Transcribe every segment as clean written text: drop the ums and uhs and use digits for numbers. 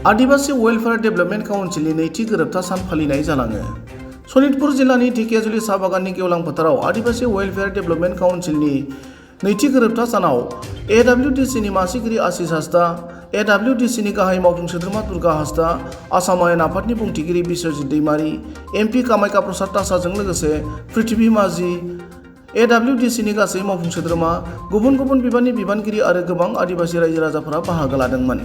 आदिवासी welfare development काउन्सिलनि नैथि गोरोबथा सान फालिनाय जालाङो। सनितपुर जिल्लानि ढेकियाजुलि साहा बागाननि गेवलां फोथाराव आदिवासी वेलफेयर डेभेलपमेन्ट काउन्सिलनि नैथि गोरोबथा सानाव एडब्लिउडिसिनि मासिगिरि आशिष हासदा, एडब्लिउडिसिनि गाहाय मावफुं सोद्रोमा दुर्गा हासदा, आसाम आयेन आफादनि बुंथिगिरि बिश्वजित दैमारी, एमपि कामाख्या प्रसाद तासाजों लोगोसे पृथ्वी माझी, एडब्लिउडिसिनि गासै मावफुं सोद्रोमा, गुबुन गुबुन बिबाननि बिबानगिरि आरो गोबां आदिवासी रायजो राजाफोरा बाहागो लादोंमोन।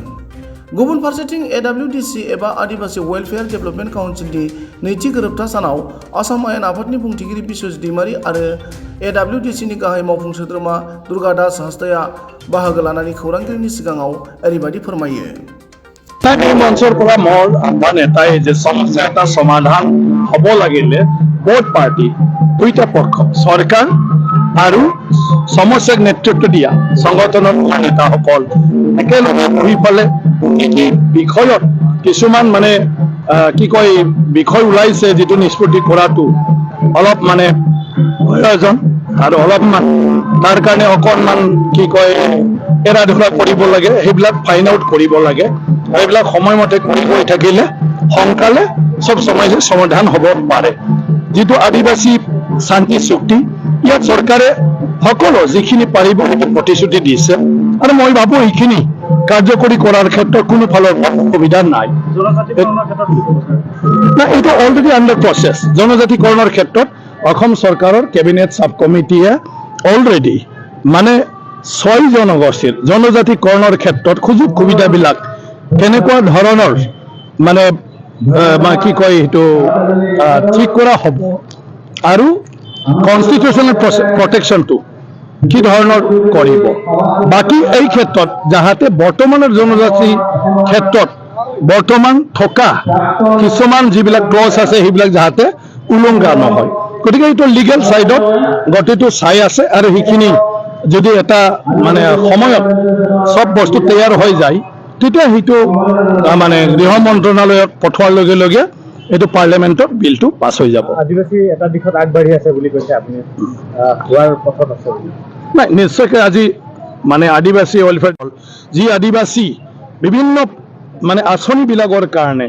गुबुन फारसेथिं एडब्लिउडिसि एबा आदिवासी वेलफेयर डेभेलपमेन्ट काउन्सिलनि नैथि गोरोबथा सानाव आसाम आयेन आफादनि बुंथिगिरि बिश्वजित दैमारी आरो एडब्लिउडिसिनि गाहाय मावफुं सोद्रोमा दुर्गा दास हासदाया बाहागो लानानै खौरांगिरिनि सिगाङाव ओरैबायदि फोरमायो। এই মঞ্চৰ পৰা মোৰ আহ্বান এটাই যে সমস্যা এটা সমাধান হ'ব লাগিলে বোথ পাৰ্টি দুইটা পক্ষ চৰকাৰ আৰু সমস্যাক নেতৃত্ব দিয়া সংগঠনৰ নেতাসকল একেলগে বহি পেলাই এই বিষয়ত কিছুমান কি কয় বিষয় ওলাইছে যিটো নিষ্পত্তি কৰাটো অলপ প্ৰয়োজন আৰু অলপমান তাৰ কাৰণে অকণমান কি কয় এৰা ধৰা কৰিব লাগে, সেইবিলাক ফাইন আউট কৰিব লাগে। এইবিলাক সময়মতে কৰি গৈ থাকিলে সোনকালে চব সমস্যাৰ সমাধান হ'ব পাৰে। যিটো আদিবাসী শান্তি চুক্তি ইয়াত চৰকাৰে সকলো যিখিনি পাৰিব সেইটো প্ৰতিশ্ৰুতি দিছে আৰু মই ভাবো এইখিনি কাৰ্যকৰী কৰাৰ ক্ষেত্ৰত কোনো ফালৰ অসুবিধা নাই। এইটো অলৰেডি আণ্ডাৰ প্ৰচেছ। জনজাতিকৰণৰ ক্ষেত্ৰত অসম চৰকাৰৰ কেবিনেট সাব কমিটিয়ে অলৰেডি 6 জনগোষ্ঠীৰ জনজাতিকৰণৰ ক্ষেত্ৰত সুযোগ সুবিধাবিলাক কেনেকুৱা ধৰণৰ কি কয় সেইটো ঠিক কৰা হ'ব আৰু কনষ্টিটিউচনেল প্ৰটেকশ্যনটো কি ধৰণৰ কৰিব। বাকী এই ক্ষেত্ৰত যাহাতে বৰ্তমানৰ জনজাতি ক্ষেত্ৰত বৰ্তমান থকা কিছুমান যিবিলাক ক্লজ আছে সেইবিলাক যাহাতে উলংঘা নহয়, গতিকে এইটো লিগেল ছাইডত গতিটো চাই আছে আৰু সেইখিনি যদি এটা সময়ত সব বস্তু তৈয়াৰ হৈ যায় তেতিয়া সেইটো গৃহ মন্ত্ৰণালয়ত পঠোৱাৰ লগে লগে এইটো পাৰ্লিয়ামেণ্টত বিলটো পাছ হৈ যাব। আদিবাসী এটা দিশত আগবাঢ়ি আছে বুলি কৈছে আপুনি, হোৱাৰ পথত আছে নাই? নিশ্চয়কৈ আজি আদিবাসী ৱেলফেয়াৰ যি আদিবাসী বিভিন্ন আঁচনিবিলাকৰ কাৰণে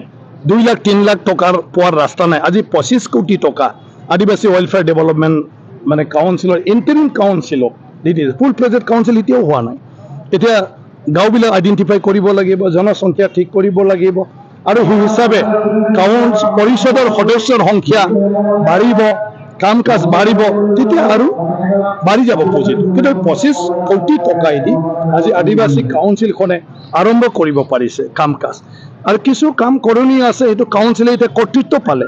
2 লাখ 3 লাখ টকাৰ পোৱাৰ ৰাস্তা নাই, আজি 25 কোটি টকা আদিবাসী ৱেলফেয়াৰ ডেভেলপমেণ্ট কাউন্সিলৰ ইণ্টাৰিম কাউন্সিলক দি দিছে। ফুল প্ৰেজেণ্ট কাউন্সিল এতিয়াও হোৱা নাই। এতিয়া গাঁওবিলাক আইডেণ্টিফাই কৰিব লাগিব, জনসংখ্যা ঠিক কৰিব লাগিব আৰু সেই হিচাপে পৰিষদৰ সদস্যৰ সংখ্যা বাঢ়িব, কাম কাজ বাঢ়িব, তেতিয়া আৰু বাঢ়ি যাব পুঁজিটো। কিন্তু 25 কোটি টকাই দি আজি আদিবাসী কাউন্সিলখনে আৰম্ভ কৰিব পাৰিছে কাম কাজ আৰু কিছু কাম কৰণীয় আছে। সেইটো কাউন্সিলে এতিয়া কৰ্তৃত্ব পালে,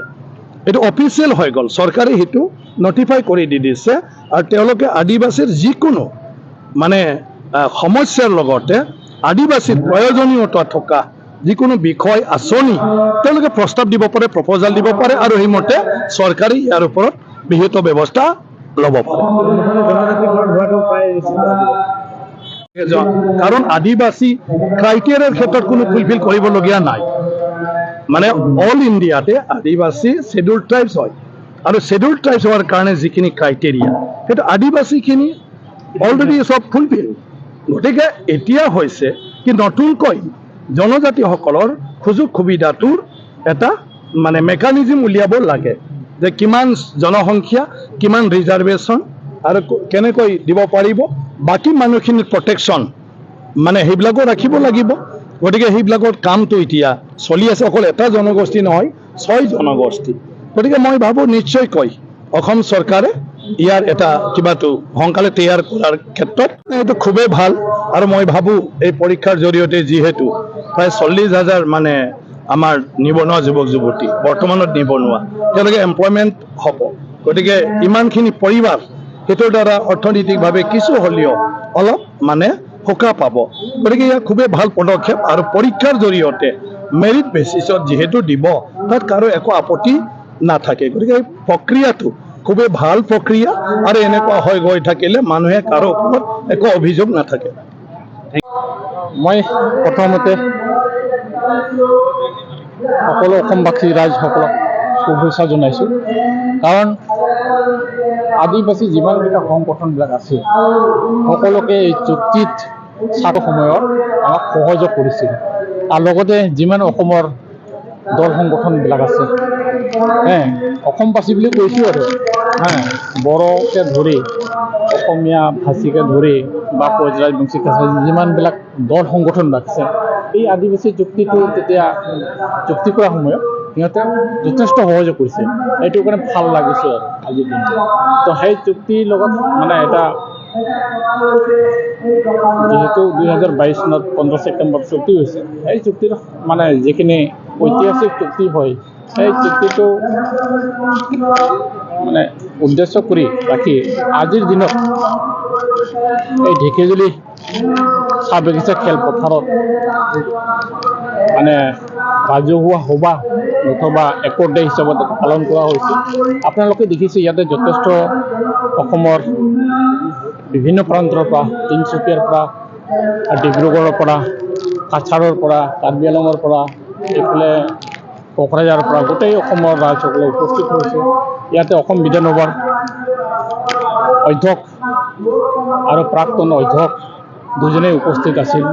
এইটো অফিচিয়েল হৈ গ'ল, চৰকাৰে সেইটো নটিফাই কৰি দি দিছে আৰু তেওঁলোকে আদিবাসীৰ যিকোনো সমস্যাৰ লগতে আদিবাসীৰ প্ৰয়োজনীয়তা থকা যিকোনো বিষয় আঁচনি তেওঁলোকে প্ৰস্তাৱ দিব পাৰে, প্ৰপ'জাল দিব পাৰে আৰু সেইমতে চৰকাৰে ইয়াৰ ওপৰত বিহিত ব্যৱস্থা ল'ব পাৰে। কাৰণ আদিবাসী ক্ৰাইটেৰিয়াৰ ক্ষেত্ৰত কোনো ফুলফিল কৰিবলগীয়া নাই। অল ইণ্ডিয়াতে আদিবাসী শ্বেডিউল ট্ৰাইবছ হয় আৰু শ্বেডিউল ট্ৰাইবছ হোৱাৰ কাৰণে যিখিনি ক্ৰাইটেৰিয়া সেইটো আদিবাসীখিনি অলৰেডি চব ফুলফিল। গতিকে এতিয়া হৈছে কি নতুনকৈ জনজাতিসকলৰ সুযোগ সুবিধাটোৰ এটা মেকানিজম উলিয়াব লাগে যে কিমান জনসংখ্যা, কিমান ৰিজাৰ্ভেশ্যন আৰু কেনেকৈ দিব পাৰিব, বাকী মানুহখিনিৰ প্ৰটেকশ্যন সেইবিলাকো ৰাখিব লাগিব। গতিকে সেইবিলাকৰ কামটো এতিয়া চলি আছে। অকল এটা জনগোষ্ঠী নহয়, 6 জনগোষ্ঠী। গতিকে মই ভাবোঁ নিশ্চয়কৈ অসম চৰকাৰে ইয়াৰ এটা কিবাটো সোনকালে তৈয়াৰ কৰাৰ ক্ষেত্ৰত এইটো খুবেই ভাল আৰু মই ভাবোঁ এই পৰীক্ষাৰ জৰিয়তে যিহেতু প্ৰায় 40,000 আমাৰ নিবনুৱা যুৱক যুৱতী বৰ্তমানত নিবনুৱা, তেওঁলোকে এমপ্লয়মেণ্ট হ'ব। গতিকে ইমানখিনি পৰিবাৰ সেইটোৰ দ্বাৰা অৰ্থনৈতিকভাৱে কিছু হ'লেও অলপ সকাহ পাব। গতিকে ইয়াৰ খুবেই ভাল পদক্ষেপ আৰু পৰীক্ষাৰ জৰিয়তে মেৰিট বেচিছত যিহেতু দিব তাত কাৰো একো আপত্তি নাথাকে। গতিকে এই প্ৰক্ৰিয়াটো খুবেই ভাল প্ৰক্ৰিয়া আৰু এনেকুৱা হৈ গৈ থাকিলে মানুহে কাৰো ওপৰত একো অভিযোগ নাথাকে। মই প্ৰথমতে সকলো অসমবাসী ৰাইজসকলক শুভেচ্ছা জনাইছোঁ। কাৰণ আদিবাসী যিমানকেইটা সংগঠনবিলাক আছে সকলোকে এই চুক্তিত চাবৰ সময়ত আমাক সহযোগ কৰিছিল। আৰু লগতে যিমান অসমৰ দল সংগঠনবিলাক আছে অসমবাসী বুলি কৈছোঁ আৰু বড়োকে ধৰি অসমীয়া ভাষীকে ধৰি বা কোচ ৰাজবংশী কাছাৰী যিমানবিলাক দল সংগঠন আছে এই আদিবাসী চুক্তিটো তেতিয়া চুক্তি কৰাৰ সময়ত সিহঁতে যথেষ্ট সহযোগ কৰিছে এইটো কাৰণে ভাল লাগিছে আৰু আজিৰ দিনটো তো সেই চুক্তিৰ লগত মানে এটা যেহেতু 2022 চনত 15 ছেপ্টেম্বৰ চুক্তি হৈছে এই চুক্তিৰ মানে যিখিনি ঐতিহাসিক চুক্তি হয় সেই চুক্তিটো মানে উদ্দেশ্য কৰি ৰাখি আজিৰ দিনত এই ঢেকীয়াজুলি চাহ বাগিচা খেলপথাৰত মানে ৰাজহুৱা সভা অথবা একোৰ ডে হিচাপত পালন কৰা হৈছে আপোনালোকে দেখিছে ইয়াতে যথেষ্ট অসমৰ বিভিন্ন প্ৰান্তৰ পৰা তিনিচুকীয়াৰ পৰা ডিব্ৰুগড়ৰ পৰা কাছাৰৰ পৰা কাৰ্বি আংলঙৰ পৰা এইফালে কোকৰাঝাৰৰ পৰা গোটেই অসমৰ ৰাইজসকলে উপস্থিত হৈছে ইয়াতে অসম বিধানসভাৰ অধ্যক্ষ আৰু প্ৰাক্তন অধ্যক্ষ দুজনেই উপস্থিত আছিল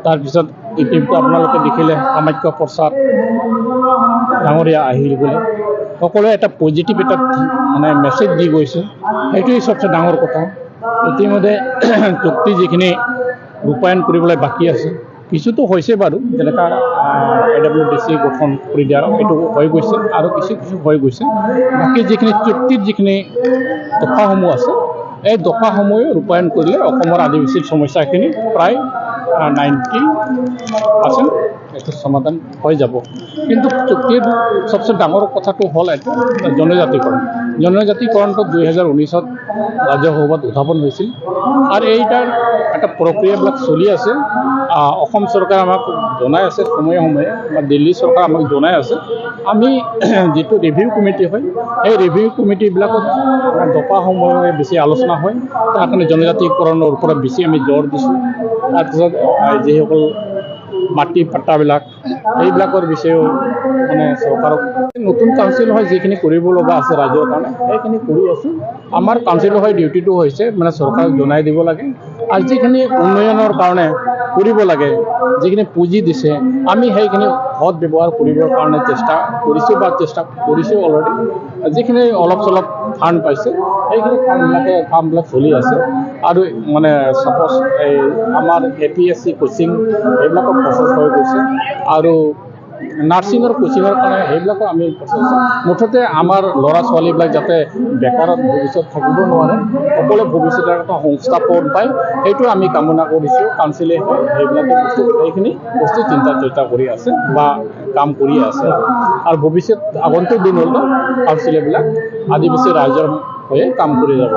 তাৰপিছত ইতিমধ্যে আপোনালোকে দেখিলে কামাখ্য প্ৰসাদ ডাঙৰীয়া আহিল বুলি সকলোৱে এটা পজিটিভ এটা মানে মেছেজ দি গৈছে সেইটোৱেই চবচে ডাঙৰ কথা ইতিমধ্যে চুক্তি যিখিনি ৰূপায়ণ কৰিবলৈ বাকী আছে কিছুতো হৈছে বাৰু যেনেকা AWDC গঠন কৰি দিয়া এইটো হৈ গৈছে আৰু কিছু হৈ গৈছে বাকী যিখিনি চুক্তিৰ যিখিনি দফাসমূহ আছে এই দফাসমূহ ৰূপায়ণ কৰিলে অসমৰ আদিবাসীৰ সমস্যাখিনি প্ৰায় 90% এইটো সমাধান হৈ যাব কিন্তু চুক্তিৰ সবচে ডাঙৰ কথাটো হ'ল এইটো জনজাতিকৰণটো 2019ত ৰাজ্যসভাত উত্থাপন হৈছিল আৰু এইটাৰ এটা প্ৰক্ৰিয়াবিলাক চলি আছে অসম চৰকাৰ আমাক জনাই আছে সময়ে সময়ে বা দিল্লী চৰকাৰ আমাক জনাই আছে আমি যিটো ৰিভিউ কমিটি হয় এই ৰিভিউ কমিটিবিলাকত দফাসমূহ বেছি আলোচনা হয় তাৰ কাৰণে জনজাতিকৰণৰ ওপৰত বেছি আমি জোৰ দিছোঁ তাৰপিছত যিসকল মাটি পাট্টাবিলাক এইবিলাকৰ বিষয়েও মানে চৰকাৰক নতুন কাউন্সিল হয় যিখিনি কৰিব লগা আছে ৰাজ্যৰ কাৰণে সেইখিনি কৰি আছোঁ আমাৰ কাউন্সিল হয় ডিউটিটো হৈছে মানে চৰকাৰক জনাই দিব লাগে আৰু যিখিনি উন্নয়নৰ কাৰণে কৰিব লাগে যিখিনি পুঁজি দিছে আমি সেইখিনি সৎ ব্যৱহাৰ কৰিবৰ কাৰণে চেষ্টা কৰিছোঁ অলৰেডি যিখিনি অলপ চলপ ফাণ্ড পাইছে সেইখিনি কামবিলাক চলি আছে আৰু মানে ছাপ'জ এই আমাৰ APSC কোচিং এইবিলাকৰ প্ৰচেছ হৈ গৈছে আৰু নাৰ্ছিঙৰ কোচিঙৰ কাৰণে সেইবিলাকো আমি প্ৰচেছ মুঠতে আমাৰ ল'ৰা ছোৱালীবিলাক যাতে বেকাৰত ভৱিষ্যত থাকিব নোৱাৰে সকলোৱে ভৱিষ্যতৰ এটা সংস্থাপন পায় সেইটো আমি কামনা কৰিছোঁ কাউন্সিলে সেইবিলাকে বস্তু গোটেইখিনি বস্তু চিন্তা চৰ্চা কৰি আছে বা কাম কৰি আছে আৰু ভৱিষ্যত আগন্তুক দিনলৈ কাউন্সিলবিলাক আদিবাসী ৰাইজৰ হৈ কাম কৰি যাব।